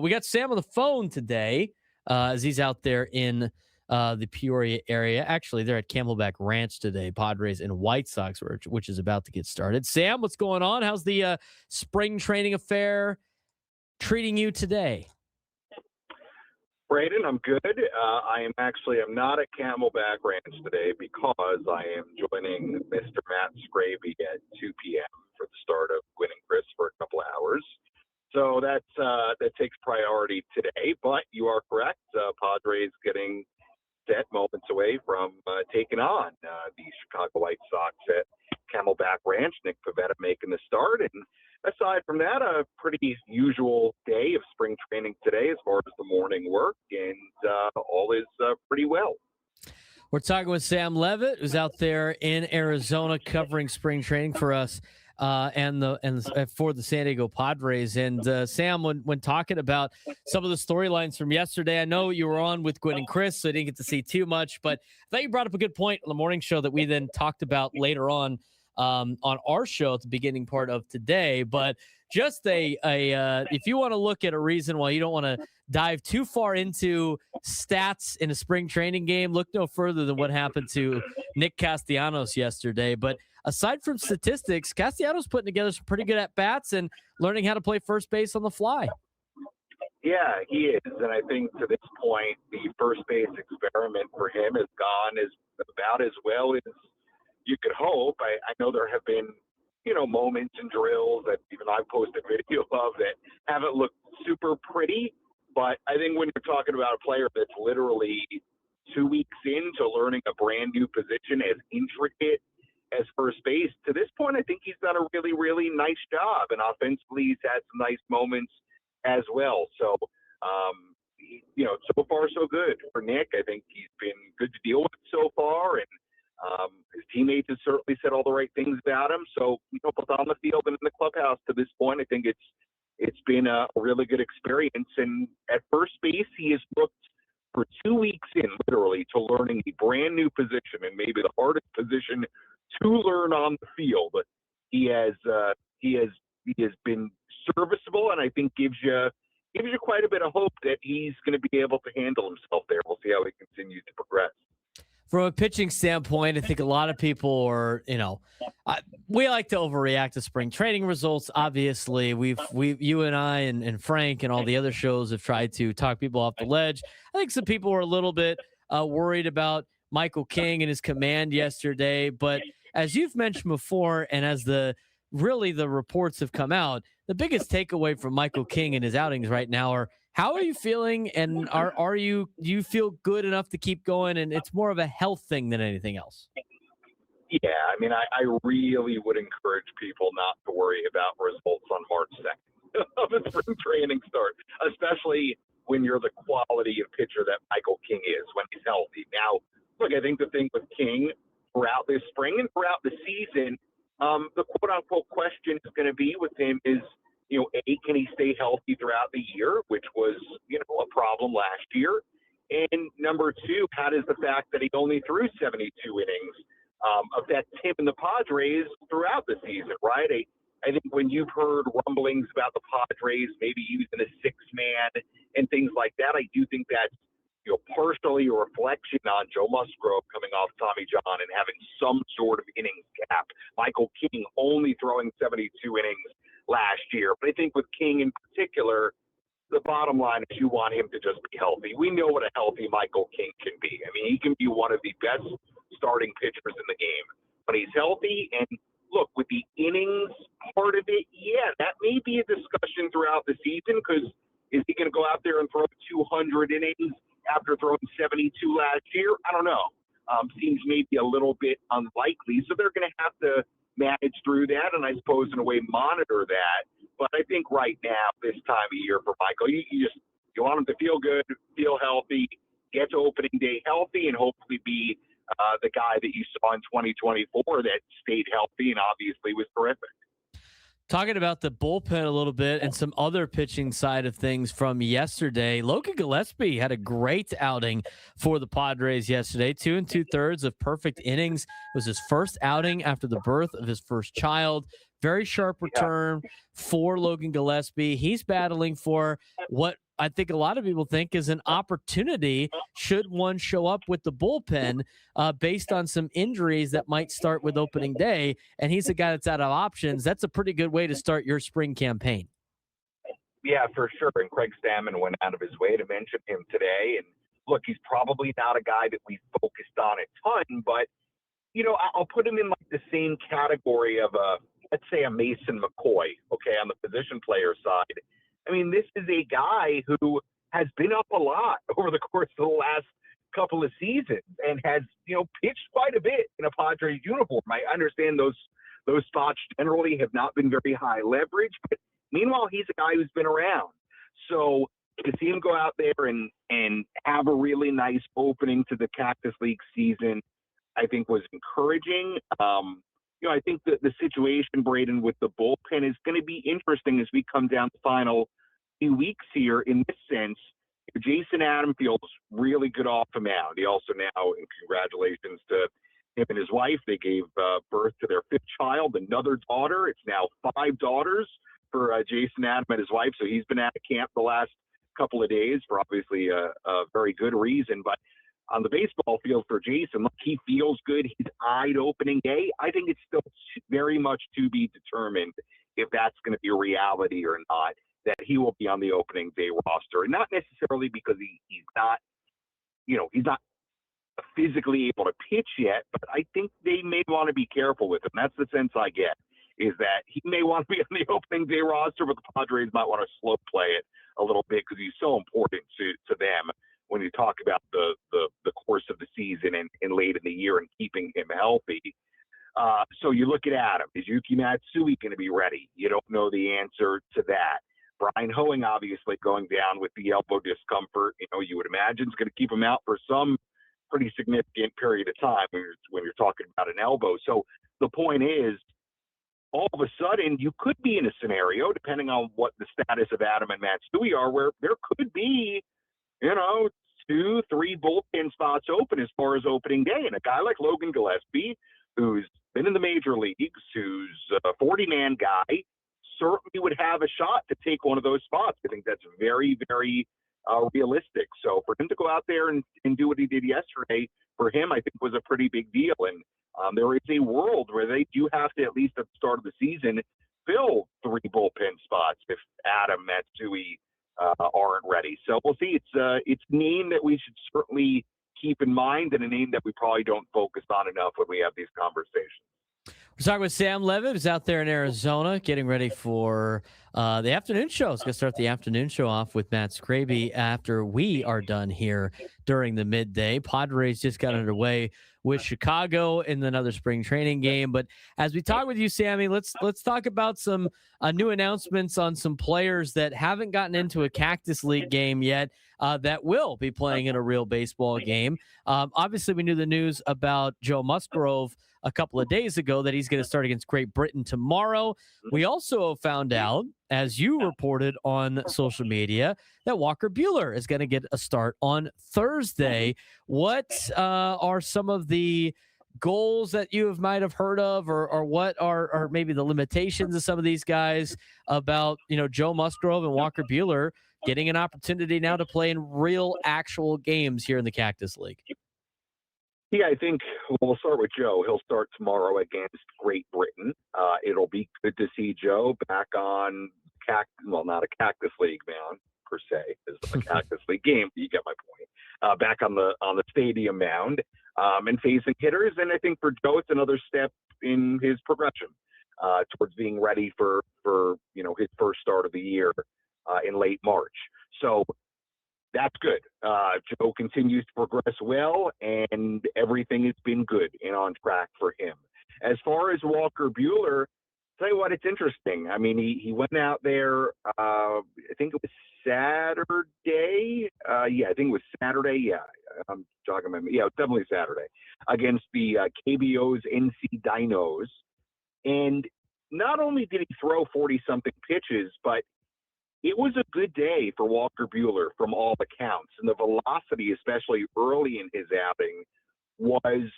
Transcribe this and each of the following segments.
We got Sam on the phone today as he's out there in the Peoria area. Actually, they're at Camelback Ranch today, Padres and White Sox, which is about to get started. Sam, what's going on? How's the spring training affair treating you today? Braden, I'm good. I'm not at Camelback Ranch today because I am joining Mr. Matt Musgrove at 2 p.m. for the start of Winning Chris for a couple of hours. So that takes priority today, but you are correct. Padres getting set moments away from taking on the Chicago White Sox at Camelback Ranch. Nick Pivetta making the start. And aside from that, a pretty usual day of spring training today as far as the morning work, and all is pretty well. We're talking with Sam Levitt, who's out there in Arizona covering spring training for us. And for the San Diego Padres. And Sam, when talking about some of the storylines from yesterday, I know you were on with Gwen and Chris, so I didn't get to see too much, but I thought you brought up a good point on the morning show that we then talked about later on our show at the beginning part of today. But just if you want to look at a reason why you don't want to dive too far into stats in a spring training game, look no further than what happened to Nick Castellanos yesterday. But aside from statistics, Castellanos putting together some pretty good at-bats and learning how to play first base on the fly. Yeah, he is. And I think to this point, the first base experiment for him has gone about as well as you could hope. I know there have been, moments and drills that even I've posted video of that haven't looked super pretty. But I think when you're talking about a player that's literally 2 weeks into learning a brand new position as intricate as first base, to this point, I think he's done a really, really nice job. And offensively, he's had some nice moments as well. So, so far, so good for Nick. I think he's been good to deal with so far. And his teammates have certainly said all the right things about him. So, both on the field and in the clubhouse to this point, I think it's been a really good experience. And at first base, he has looked for 2 weeks in, literally, to learning a brand new position and maybe the hardest position to learn on the field. But he has been serviceable, and I think gives you quite a bit of hope that he's going to be able to handle himself there. We'll see how he continues to progress. From a pitching standpoint, I think a lot of people are, we like to overreact to spring training results. Obviously, you and I and Frank and all the other shows have tried to talk people off the ledge. I think some people were a little bit worried about Michael King and his command yesterday. But as you've mentioned before, and as the reports have come out, the biggest takeaway from Michael King and his outings right now are, how are you feeling? And do you feel good enough to keep going? And it's more of a health thing than anything else. Yeah, I really would encourage people not to worry about results on March 2nd of a spring training start, especially when you're the quality of pitcher that Michael King is when he's healthy. Now, look, I think the thing with King throughout this spring and throughout the season, the quote-unquote question is going to be with him is, A, can he stay healthy throughout the year, which was, a problem last year? And number two, how does the fact that he only threw 72 innings affect him and the Padres throughout the season, right? I think when you've heard rumblings about the Padres maybe using a six-man and things like that, I do think that's, partially a reflection on Joe Musgrove coming off Tommy John and having some sort of innings cap. Michael King only throwing 72 innings last year. But I think with King in particular, the bottom line is you want him to just be healthy. We know what a healthy Michael King can be. He can be one of the best starting pitchers in the game when he's healthy. And look, with the innings part of it, yeah, that may be a discussion throughout the season, because is he going to go out there and throw 200 innings after throwing 72 last year? I don't know. Seems maybe a little bit unlikely. So they're going to have to manage through that, and I suppose in a way monitor that. But I think right now, this time of year for Michael, you want him to feel good, feel healthy, get to opening day healthy, and hopefully be the guy that you saw in 2024 that stayed healthy and obviously was terrific. Talking about the bullpen a little bit and some other pitching side of things from yesterday, Logan Gillespie had a great outing for the Padres yesterday. 2 2/3 of perfect innings. It was his first outing after the birth of his first child. Very sharp return for Logan Gillespie. He's battling for what I think a lot of people think is an opportunity should one show up with the bullpen based on some injuries that might start with opening day. And he's a guy that's out of options. That's a pretty good way to start your spring campaign. Yeah, for sure. And Craig Stammen went out of his way to mention him today. And look, he's probably not a guy that we focused on a ton, but I'll put him in like the same category of let's say a Mason McCoy, okay, on the position player side. I mean, this is a guy who has been up a lot over the course of the last couple of seasons and has, pitched quite a bit in a Padres uniform. I understand those spots generally have not been very high leverage, but meanwhile, he's a guy who's been around. So to see him go out there and have a really nice opening to the Cactus League season, I think was encouraging. I think that the situation, Braden, with the bullpen is going to be interesting as we come down the final few weeks here in this sense. Jason Adam feels really good off the mound. He also now, and congratulations to him and his wife, they gave birth to their 5th child, another daughter. It's now 5 daughters for Jason Adam and his wife. So he's been out of camp the last couple of days for obviously a very good reason. But on the baseball field for Jason, look, he feels good. He's eyed opening day. I think it's still very much to be determined if that's going to be a reality or not, that he will be on the opening day roster. And not necessarily because he's not physically able to pitch yet, but I think they may want to be careful with him. That's the sense I get, is that he may want to be on the opening day roster, but the Padres might want to slow play it a little bit because he's so important to them when you talk about the course of the season and late in the year and keeping him healthy. So you look at Adam. Is Yuki Matsui going to be ready? You don't know the answer to that. Brian Hoeing obviously going down with the elbow discomfort. You would imagine is going to keep him out for some pretty significant period of time when you're talking about an elbow. So the point is, all of a sudden, you could be in a scenario, depending on what the status of Adam and Matsui are, where there could be 2-3 bullpen spots open as far as opening day. And a guy like Logan Gillespie, who's been in the major leagues, who's a 40-man guy, certainly would have a shot to take one of those spots. I think that's very, very realistic. So for him to go out there and do what he did yesterday, for him, I think was a pretty big deal. And there is a world where they do have to, at least at the start of the season, fill 3 bullpen spots if Adam, Matsui aren't ready. So we'll see. It's a name that we should certainly keep in mind, and a name that we probably don't focus on enough when we have these conversations. We're talking with Sam Levitt, who's out there in Arizona getting ready for the afternoon show. It's going to start the afternoon show off with Matt Scraby after we are done here during the midday. Padres just got underway with Chicago in another spring training game. But as we talk with you, Sammy, let's talk about some new announcements on some players that haven't gotten into a Cactus League game yet that will be playing in a real baseball game. Obviously, we knew the news about Joe Musgrove a couple of days ago that he's going to start against Great Britain tomorrow. We also found out, as you reported on social media, that Walker Buehler is going to get a start on Thursday. What are some of the goals that you might have heard of, or what are maybe the limitations of some of these guys about, Joe Musgrove and Walker Buehler getting an opportunity now to play in real actual games here in the Cactus League? Yeah, I think we'll start with Joe. He'll start tomorrow against Great Britain. It'll be good to see Joe back on not a Cactus League mound per se, it's a Cactus League game. You get my point. Back on the stadium mound and facing hitters, and I think for Joe, it's another step in his progression towards being ready for his first start of the year in late March. So that's good. Joe continues to progress well, and everything has been good and on track for him. As far as Walker Buehler, tell you what, it's interesting. I mean, he went out there, I think it was Saturday. I think it was Saturday. Yeah, I'm talking about, yeah, it was definitely Saturday, against the KBO's NC Dinos. And not only did he throw 40-something pitches, but it was a good day for Walker Buehler from all accounts. And the velocity, especially early in his outing, was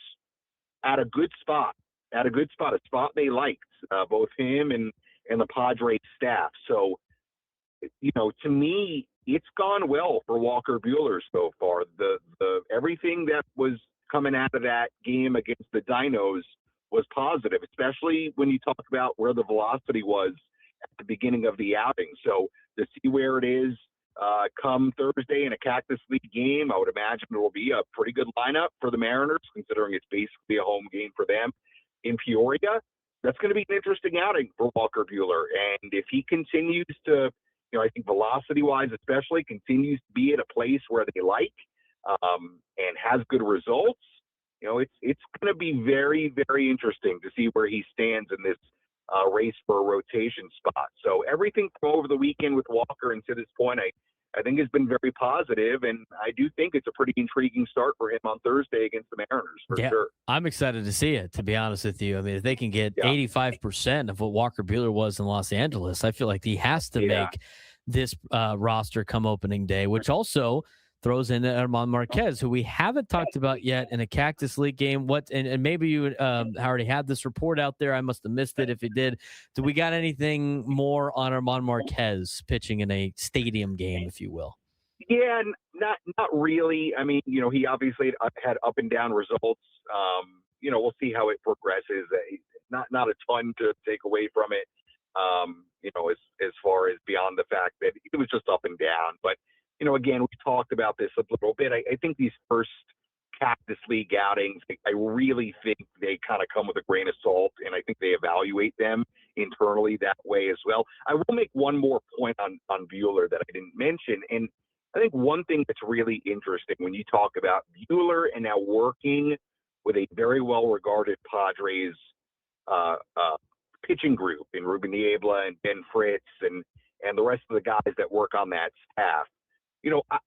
at a good spot. at a good spot, a spot they liked, both him and the Padres staff. So, to me, it's gone well for Walker Buehler so far. The everything that was coming out of that game against the Dinos was positive, especially when you talk about where the velocity was at the beginning of the outing. So to see where it is come Thursday in a Cactus League game, I would imagine it will be a pretty good lineup for the Mariners, considering it's basically a home game for them in Peoria. That's going to be an interesting outing for Walker Buehler. And if he continues to, I think velocity-wise especially, continues to be at a place where they like and has good results, it's going to be very, very interesting to see where he stands in this race for a rotation spot. So everything from over the weekend with Walker and to this point, I think has been very positive, and I do think it's a pretty intriguing start for him on Thursday against the Mariners for sure. I'm excited to see it, to be honest with you. I mean, if they can get 85% of what Walker Buehler was in Los Angeles, I feel like he has to make this roster come opening day, which also throws in Armand Marquez, who we haven't talked about yet in a Cactus League game. And maybe you already had this report out there. I must have missed it if you did. Do we got anything more on Armand Marquez pitching in a stadium game, if you will? Yeah, not really. I mean, he obviously had up and down results. We'll see how it progresses. Not a ton to take away from it. As far as beyond the fact that it was just up and down. But, again, we talked about this a little bit. I think these first Cactus League outings, I really think they kind of come with a grain of salt, and I think they evaluate them internally that way as well. I will make one more point on Buehler that I didn't mention, and I think one thing that's really interesting when you talk about Buehler and now working with a very well-regarded Padres pitching group in Ruben Niebla and Ben Fritz and the rest of the guys that work on that staff,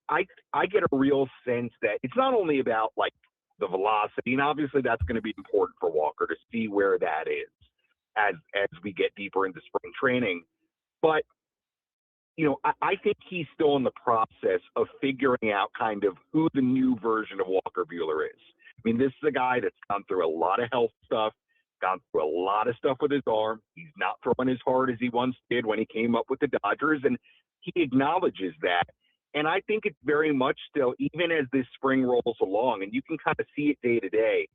I get a real sense that it's not only about like the velocity, and obviously that's going to be important for Walker to see where that is as we get deeper into spring training. But, I think he's still in the process of figuring out kind of who the new version of Walker Buehler is. I mean, this is a guy that's gone through a lot of health stuff, gone through a lot of stuff with his arm. He's not throwing as hard as he once did when he came up with the Dodgers, and he acknowledges that. And I think it's very much still, even as this spring rolls along, and you can kind of see it day to day,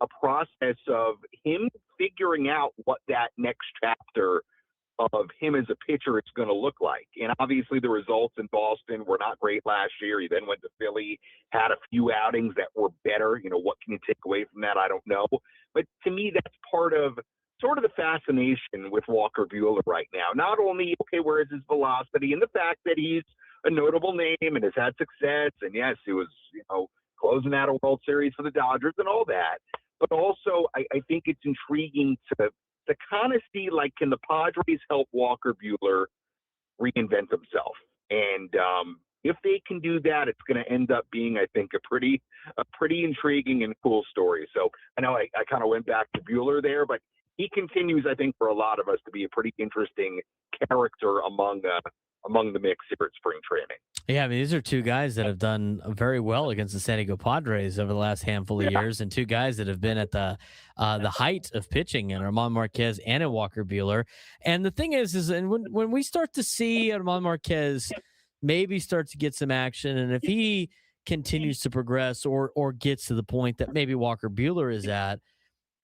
a process of him figuring out what that next chapter of him as a pitcher is going to look like. And obviously the results in Boston were not great last year. He then went to Philly, had a few outings that were better. What can you take away from that? I don't know. But to me, that's part of sort of the fascination with Walker Buehler right now. Not only, where is his velocity and the fact that he's a notable name and has had success. And yes, he was, closing out a World Series for the Dodgers and all that. But also, I think it's intriguing to kind of see, like, can the Padres help Walker Buehler reinvent himself? And if they can do that, it's going to end up being, I think, a pretty intriguing and cool story. So I know I kind of went back to Buehler there, but he continues, I think, for a lot of us to be a pretty interesting character among the mix here at spring training. Yeah, I mean, these are two guys that have done very well against the San Diego Padres over the last handful of years, and two guys that have been at the height of pitching in Armand Marquez and in Walker Buehler. And the thing is and when we start to see Armand Marquez maybe start to get some action, and if he continues to progress or gets to the point that maybe Walker Buehler is at,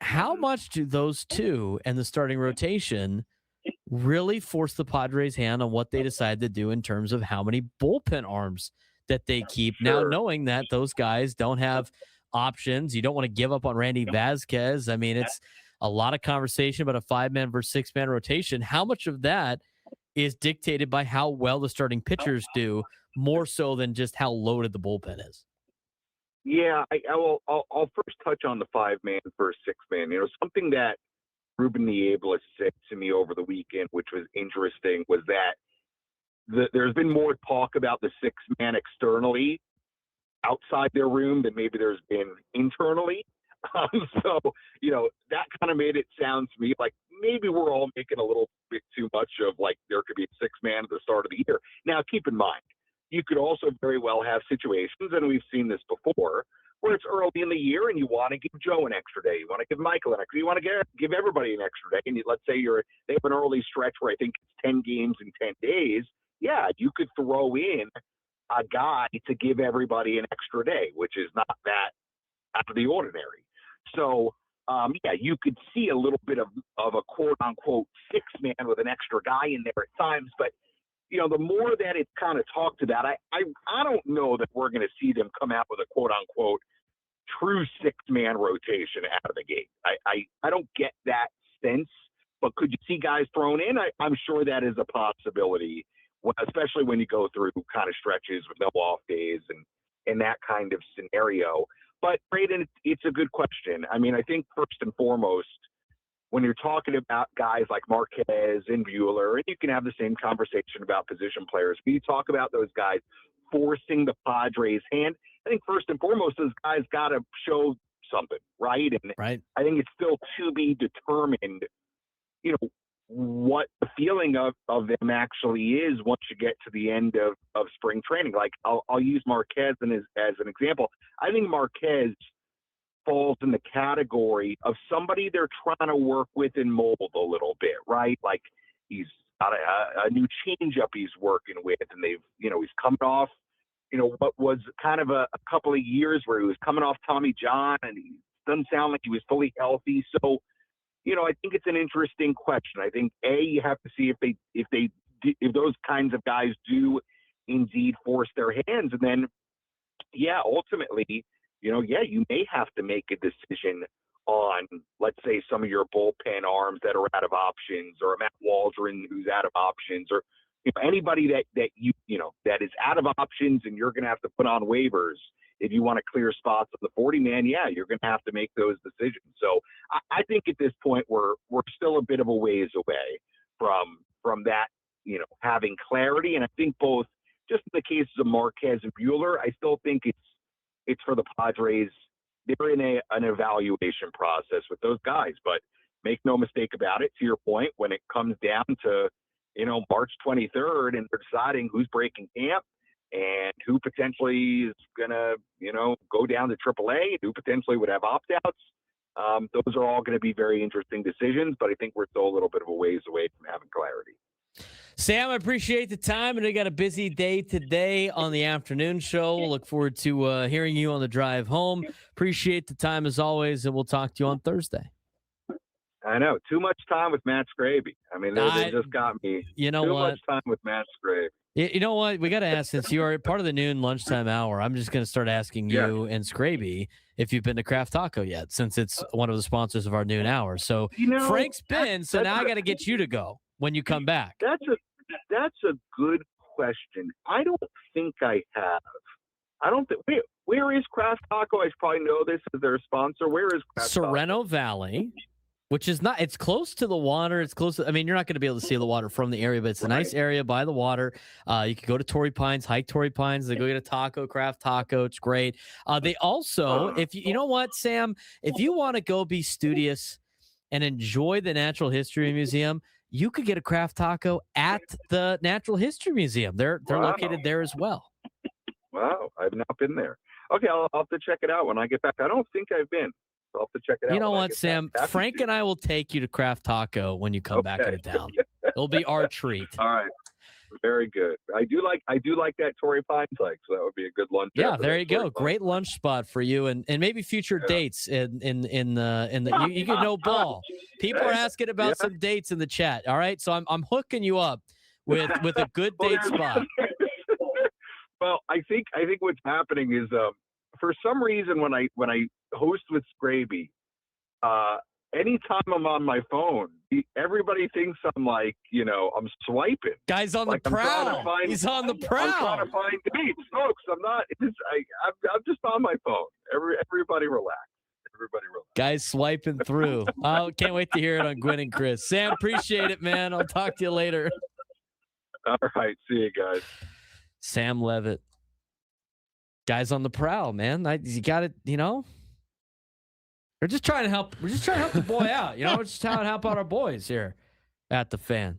how much do those two and the starting rotation really force the Padres' hand on what they decide to do in terms of how many bullpen arms that they keep? Now, knowing that those guys don't have options, you don't want to give up on Randy Vasquez. I mean, it's a lot of conversation about a 5-man versus 6-man rotation. How much of that is dictated by how well the starting pitchers do, more so than just how loaded the bullpen is? Yeah, I'll first touch on the 5-man versus 6-man. Something that Ruben Niebla said to me over the weekend, which was interesting, was that there's been more talk about the 6-man externally outside their room than maybe there's been internally. So, that kind of made it sound to me like maybe we're all making a little bit too much of like there could be a 6-man at the start of the year. Now, keep in mind, you could also very well have situations, and we've seen this before, where it's early in the year and you want to give Joe an extra day, you want to give Michael an extra, you want to give everybody an extra day. And let's say they have an early stretch where I think it's 10 games in 10 days. Yeah, you could throw in a guy to give everybody an extra day, which is not that out of the ordinary. So, yeah, you could see a little bit of a quote-unquote six-man with an extra guy in there at times. But, the more that it's kind of talked about, I don't know that we're going to see them come out with a quote-unquote true six-man rotation out of the gate. I don't get that sense. But could you see guys thrown in? I'm sure that is a possibility, especially when you go through kind of stretches with no off days and that kind of scenario. But, Braden, it's a good question. I mean, I think first and foremost, when you're talking about guys like Marquez and Buehler, and you can have the same conversation about position players, when you talk about those guys forcing the Padres' hand, I think first and foremost, those guys got to show something, right? And right. I think it's still to be determined, what the feeling of them actually is once you get to the end of spring training. Like I'll use Marquez as an example. I think Marquez falls in the category of somebody they're trying to work with and mold a little bit, right? Like he's got a new changeup he's working with, and he's coming off, what was kind of a couple of years where he was coming off Tommy John, and he doesn't sound like he was fully healthy. So, I think it's an interesting question. I think you have to see if those kinds of guys do indeed force their hands, and then, ultimately, you may have to make a decision on, let's say, some of your bullpen arms that are out of options, or Matt Waldron who's out of options, or anybody that that is out of options and you're going to have to put on waivers if you want to clear spots of the 40-man. You're going to have to make those decisions. So I think at this point we're still a bit of a ways away from that, having clarity. And I think both, just in the cases of Marquez and Buehler, I still think it's for the Padres. They're in an evaluation process with those guys, but make no mistake about it. To your point, when it comes down to, March 23rd and they're deciding who's breaking camp and who potentially is going to, go down to AAA, who potentially would have opt-outs, those are all going to be very interesting decisions, but I think we're still a little bit of a ways away from having clarity. Sam, I appreciate the time, and we got a busy day today on the afternoon show. We'll look forward to hearing you on the drive home. Appreciate the time as always, and we'll talk to you on Thursday. I know. Too much time with Matt Scraby. I mean, they just got me. You know too what? Much time with Matt Scraby. You know what? We got to ask, since you are part of the noon lunchtime hour, I'm just going to start asking you and Scraby if you've been to Craft Taco yet, since it's one of the sponsors of our noon hour. So Frank's been, so now I got to get you to go when you come back. That's a good question. I don't think I have. I don't think. Where is Craft Taco? I should probably know this as their sponsor. Where is Craft Sereno Taco? Valley, which is not. It's close to the water. It's close to. I mean, you're not going to be able to see the water from the area, but it's a nice area by the water. You can go to Torrey Pines, hike Torrey Pines. They go get a taco, Craft Taco. It's great. They also, if you know what, Sam, if you want to go be studious and enjoy the Natural History Museum, you could get a Craft Taco at the Natural History Museum. They're located there as well. Wow, I've not been there. Okay, I'll have to check it out when I get back. I don't think I've been. So I'll have to check it out. You know what, Sam? Frank and I will take you to Craft Taco when you come back into town. It'll be our treat. All right. Very good. I do like that Torrey Pines hike, so that would be a good lunch. Yeah, there you go. Great lunch spot for you, and maybe future dates in the you can know ball. People are asking about some dates in the chat. All right, so I'm hooking you up with a good date spot. Well, I think what's happening is for some reason when I host with Scraby, anytime I'm on my phone, everybody thinks I'm like, I'm swiping. Guy's on the prowl. He's on the prowl. I'm trying to find dates, folks. I'm not. I'm just on my phone. Everybody relax. Guys swiping through. Oh, can't wait to hear it on Gwen and Chris. Sam, appreciate it, man. I'll talk to you later. All right. See you guys. Sam Levitt. Guys on the prowl, man. You got it, We're just trying to help. We're just trying to help the boy out. We're just trying to help out our boys here at the Fan.